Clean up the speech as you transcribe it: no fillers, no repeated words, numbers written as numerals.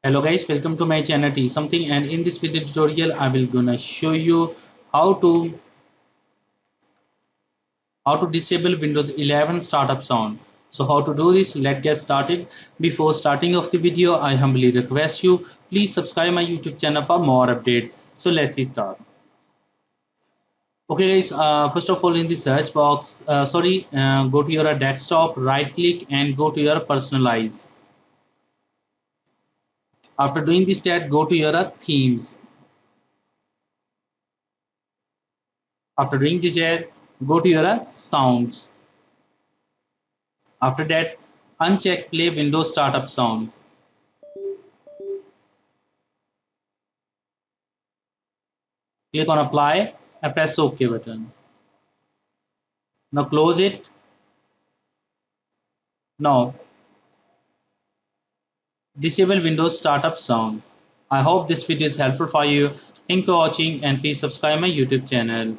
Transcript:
Hello guys, welcome to my channel T something, and in this video tutorial I will gonna show you how to disable Windows 11 startup sound. So how to do this? Let's get started. Before starting of the video, I humbly request you please subscribe my YouTube channel for more updates. So let's start. Okay guys, first of all in the search box, go to your desktop, right click and go to your personalize. After doing this tab, go to your themes. After doing this tab, go to your sounds. After that, uncheck play Windows startup sound. Click on apply and press OK button. Now close it. Now disable Windows startup sound. I hope this video is helpful for you. Thank you for watching and please subscribe my YouTube channel.